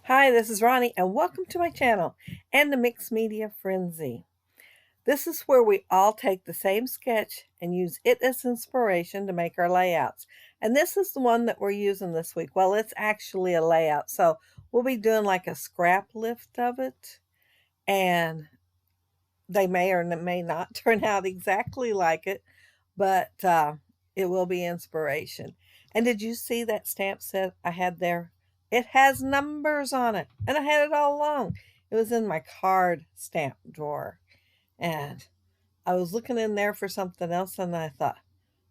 Hi, this is Ronnie, and welcome to my channel and the Mixed Media Frenzy. This is where we all take the same sketch and use it as inspiration to make our layouts. And this is the one that we're using this week. Well, it's actually a layout, so we'll be doing like a scrap lift of it, and they may or may not turn out exactly like it, but it will be inspiration. And did you see that stamp set I had there? It has numbers on it, and I had it all along. It was in my card stamp drawer, and I was looking in there for something else, and I thought,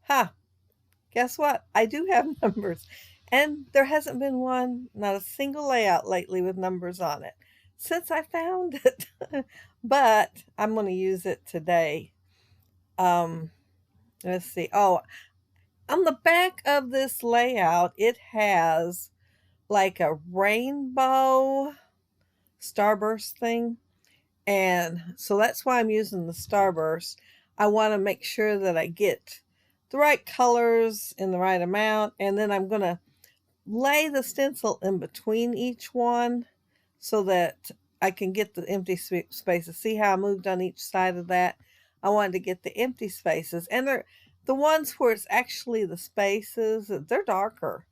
huh, guess what? I do have numbers. And there hasn't been one, not a single layout lately with numbers on it since I found it. But I'm going to use it today. Um, let's see. Oh, on the back of this layout, it has like a rainbow starburst thing. And so that's why I'm using the starburst. I want to make sure that I get the right colors in the right amount. And then I'm going to lay the stencil in between each one so that I can get the empty spaces. See how I moved on each side of that? I wanted to get the empty spaces. And they're the ones where it's actually the spaces, they're darker.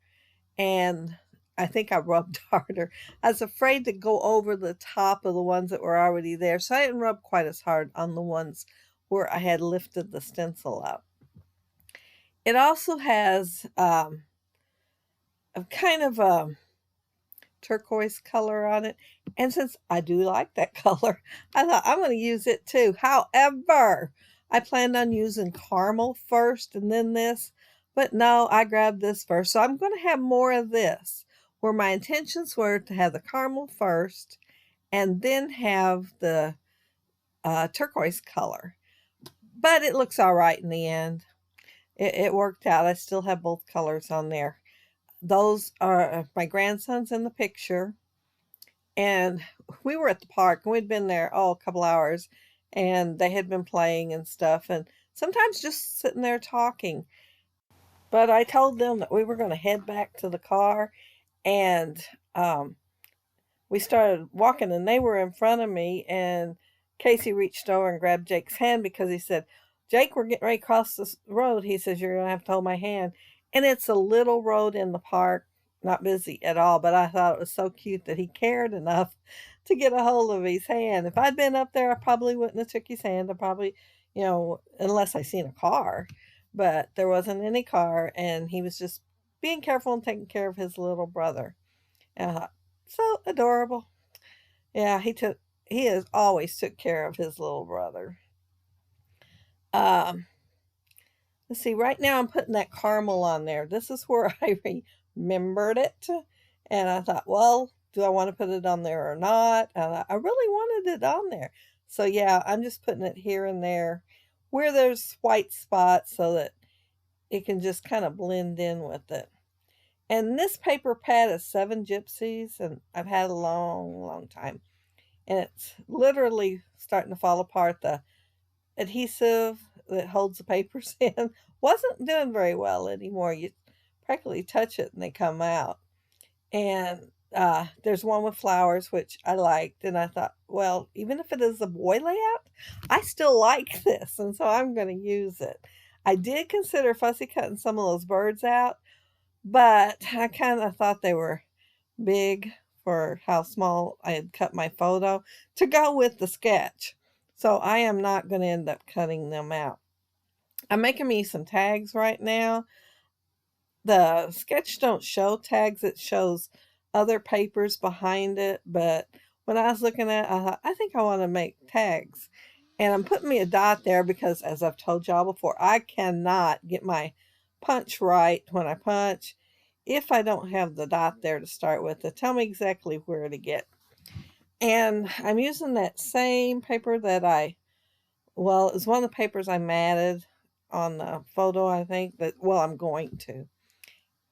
And I think I rubbed harder. I was afraid to go over the top of the ones that were already there, so I didn't rub quite as hard on the ones where I had lifted the stencil up. It also has a kind of a turquoise color on it, and since I do like that color, I thought I'm going to use it too. However, I planned on using caramel first and then this, but no, I grabbed this first. So I'm going to have more of this, where my intentions were to have the caramel first and then have the turquoise color. But it looks all right in the end. It worked out. I still have both colors on there. Those are my grandsons in the picture. And we were at the park and we'd been there, a couple hours, and they had been playing and stuff, and sometimes just sitting there talking. But I told them that we were going to head back to the car, and we started walking, and they were in front of me, and Casey reached over and grabbed Jake's hand because he said, Jake, we're getting ready to cross this road. He says, you're going to have to hold my hand. And it's a little road in the park, not busy at all, but I thought it was so cute that he cared enough to get a hold of his hand. If I'd been up there, I probably wouldn't have took his hand. I probably, unless I seen a car, but there wasn't any car, and he was just being careful and taking care of his little brother. And I thought, so adorable. Yeah, he has always took care of his little brother. Um, let's see, right now I'm putting that caramel on there. This is where I remembered it. And I thought, well, do I want to put it on there or not? And I really wanted it on there. So yeah, I'm just putting it here and there where there's white spots so that it can just kind of blend in with it. And this paper pad is Seven Gypsies, and I've had a long, long time. And it's literally starting to fall apart. The adhesive that holds the papers in wasn't doing very well anymore. You practically touch it and they come out. And there's one with flowers, which I liked. And I thought, well, even if it is a boy layout, I still like this. And so I'm going to use it. I did consider fussy cutting some of those birds out, but I kind of thought they were big for how small I had cut my photo to go with the sketch. So I am not going to end up cutting them out. I'm making me some tags right now. The sketch don't show tags, it shows other papers behind it. But when I was looking at it, I thought, I think I want to make tags. And I'm putting me a dot there because, as I've told y'all before, I cannot get my punch right when I punch if I don't have the dot there to start with to tell me exactly where to get. And I'm using that same paper that well, it was one of the papers I matted on the photo, I think, I'm going to.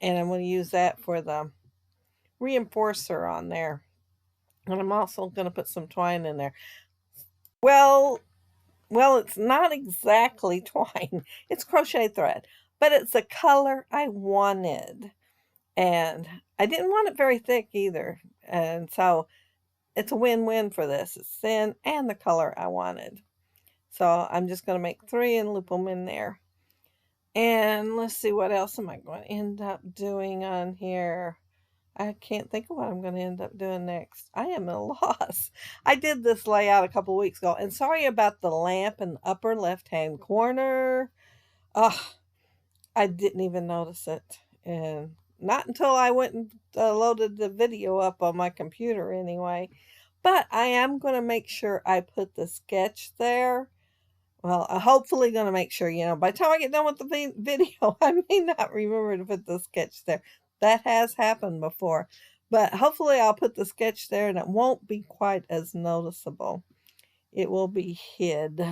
And I'm going to use that for the reinforcer on there. And I'm also going to put some twine in there. Well, it's not exactly twine. It's crochet thread, but it's a color I wanted. And I didn't want it very thick either. And so it's a win-win for this. It's thin and the color I wanted. So I'm just going to make 3 and loop them in there. And let's see, what else am I going to end up doing on here? I can't think of what I'm going to end up doing next. I am at a loss. I did this layout a couple weeks ago, and sorry about the lamp in the upper left-hand corner. Oh, I didn't even notice it. And not until I went and loaded the video up on my computer anyway. But I am going to make sure I put the sketch there. Well, I'm hopefully going to make sure, by the time I get done with the video, I may not remember to put the sketch there. That has happened before. But hopefully I'll put the sketch there and it won't be quite as noticeable. It will be hid.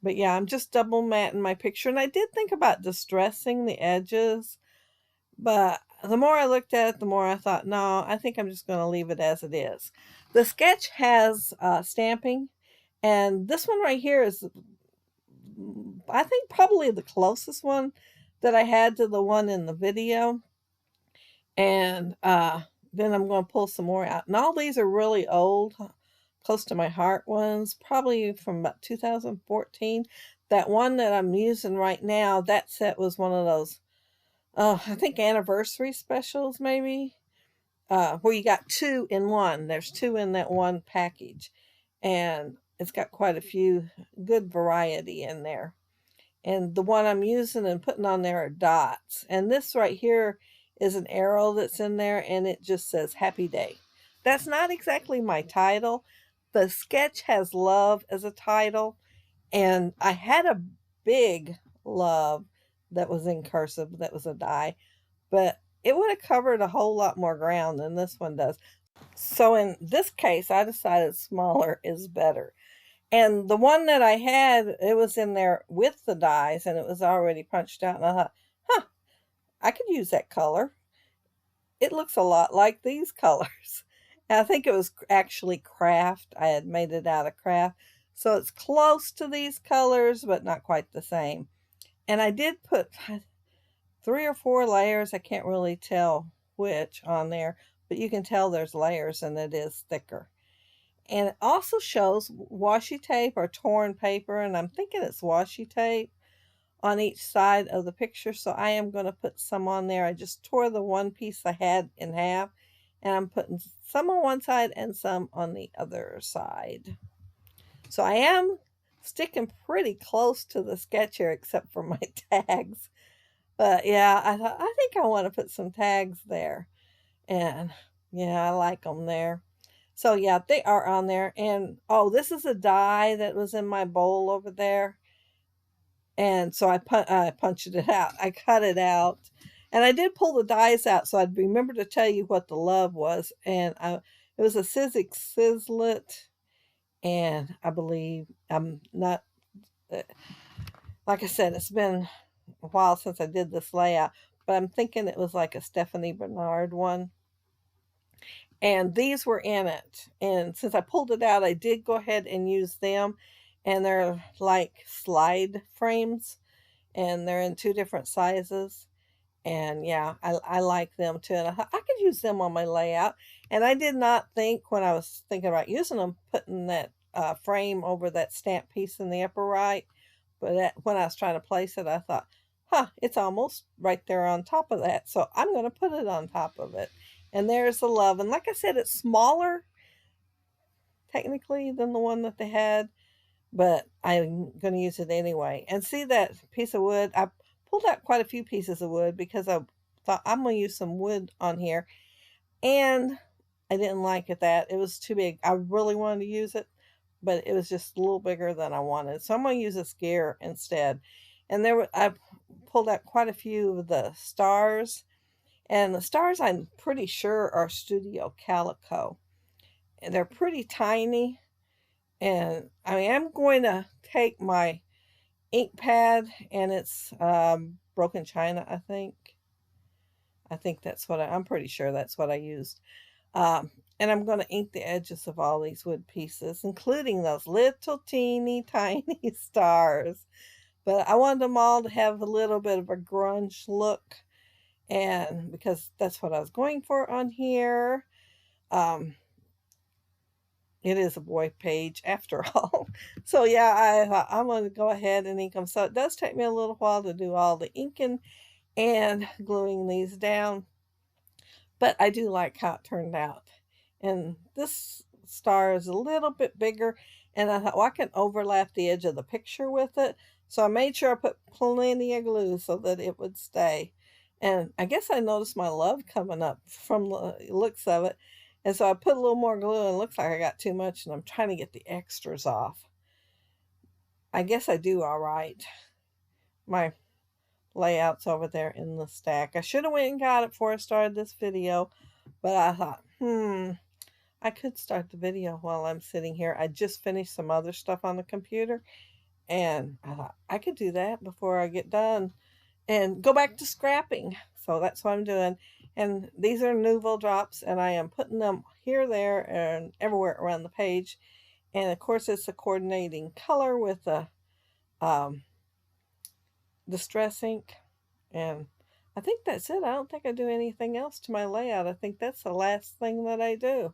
But yeah, I'm just double matting my picture. And I did think about distressing the edges. But the more I looked at it, the more I thought, no, I think I'm just going to leave it as it is. The sketch has stamping. And this one right here is, I think, probably the closest one that I had to the one in the video. And then I'm going to pull some more out. And all these are really old, close to my heart ones, probably from about 2014. That one that I'm using right now, that set was one of those, I think anniversary specials maybe, where you got 2 in one. There's 2 in that one package. And it's got quite a few good variety in there. And the one I'm using and putting on there are dots. And this right here is an arrow that's in there, and it just says Happy Day. That's not exactly my title. The sketch has love as a title, and I had a big love that was in cursive, that was a die, but it would have covered a whole lot more ground than this one does. So in this case, I decided smaller is better. And the one that I had, it was in there with the dies and it was already punched out. And I thought, huh, I could use that color. It looks a lot like these colors. And I think it was actually craft. I had made it out of craft. So it's close to these colors, but not quite the same. And I did put 3 or 4 layers. I can't really tell which on there, but you can tell there's layers and it is thicker. And it also shows washi tape or torn paper, and I'm thinking it's washi tape on each side of the picture, so I am going to put some on there. I just tore the one piece I had in half, and I'm putting some on one side and some on the other side. So I am sticking pretty close to the sketch here, except for my tags. But yeah, I thought, I think I want to put some tags there. And yeah, I like them there. So yeah, they are on there. And oh, this is a die that was in my bowl over there. And so I punched it out. I cut it out. And I did pull the dies out so I'd remember to tell you what the love was. And it was a Sizzix Sizzlet. And I believe, I'm not, like I said, it's been a while since I did this layout. But I'm thinking it was like a Stephanie Bernard one. And these were in it. And since I pulled it out, I did go ahead and use them. And they're like slide frames. And they're in 2 different sizes. And yeah, I like them too. And I thought I could use them on my layout. And I did not think, when I was thinking about using them, putting that frame over that stamp piece in the upper right. But when I was trying to place it, I thought, huh, it's almost right there on top of that. So I'm going to put it on top of it. And there's the love. And like I said, it's smaller, technically, than the one that they had. But I'm going to use it anyway. And see that piece of wood? I pulled out quite a few pieces of wood because I thought I'm going to use some wood on here. And I didn't like it that. It was too big. I really wanted to use it, but it was just a little bigger than I wanted. So I'm going to use this gear instead. And I pulled out quite a few of the stars. And the stars, I'm pretty sure, are Studio Calico. And they're pretty tiny. And I am going to take my ink pad, and it's Broken China, I think. I think that's what I'm pretty sure that's what I used. And I'm going to ink the edges of all these wood pieces, including those little teeny tiny stars. But I wanted them all to have a little bit of a grunge look. and because that's what I was going for on here. Um, it is a boy page after all. So yeah, I'm going to go ahead and ink them. So it does take me a little while to do all the inking and gluing these down, but I do like how it turned out. And this star is a little bit bigger, and I thought, well, I can overlap the edge of the picture with it. So I made sure I put plenty of glue so that it would stay. And I guess I noticed my love coming up from the looks of it. And so I put a little more glue, and it looks like I got too much, and I'm trying to get the extras off. I guess I do all right. My layouts over there in the stack. I should have went and got it before I started this video, but I thought, I could start the video while I'm sitting here. I just finished some other stuff on the computer, and I thought I could do that before I get done and go back to scrapping. So that's what I'm doing. And these are Nouveau drops, and I am putting them here, there, and everywhere around the page. And of course, it's a coordinating color with the distress ink. And I think that's it. I don't think I do anything else to my layout. I think that's the last thing that I do.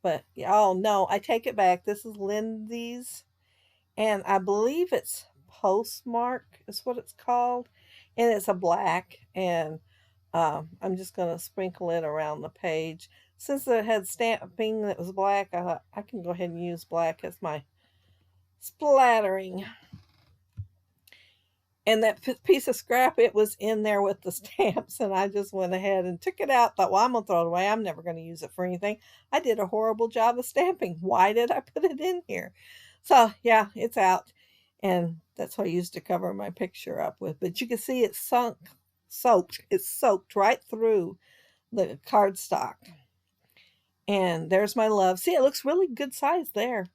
But oh no, I take it back. This is Lindy's, and I believe it's Postmark is what it's called, and it's a black. And I'm just gonna sprinkle it around the page. Since it had stamping that was black, I thought I can go ahead and use black as my splattering. And that piece of scrap, it was in there with the stamps, and I just went ahead and took it out. Thought, well, I'm gonna throw it away. I'm never gonna use it for anything. I did a horrible job of stamping. Why did I put it in here? So yeah, it's out, and that's what I used to cover my picture up with. But you can see it's soaked. It's soaked right through the cardstock. And there's my love. See, it looks really good size there,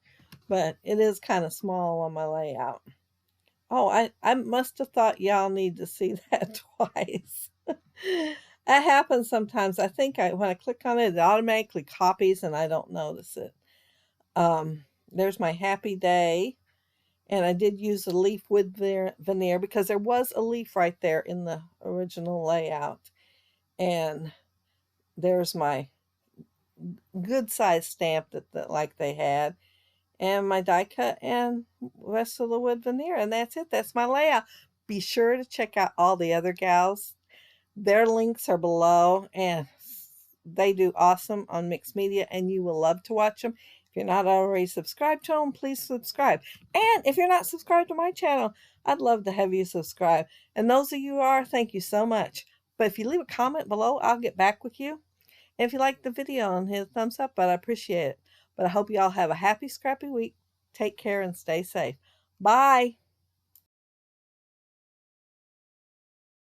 but it is kind of small on my layout. Oh, I must have thought y'all need to see that twice. That happens sometimes. I think when I click on it, it automatically copies and I don't notice it. There's my happy day. And I did use a leaf wood veneer because there was a leaf right there in the original layout. And there's my good size stamp that like they had, and my die cut and rest of the wood veneer, and that's it. That's my layout. Be sure to check out all the other gals. Their links are below, and they do awesome on mixed media, and you will love to watch them. If you're not already subscribed to them, please subscribe. And if you're not subscribed to my channel, I'd love to have you subscribe. And those of you who are, thank you so much. But if you leave a comment below, I'll get back with you. And if you like the video, and hit a thumbs up, but I appreciate it. But I hope you all have a happy, scrappy week. Take care and stay safe. Bye.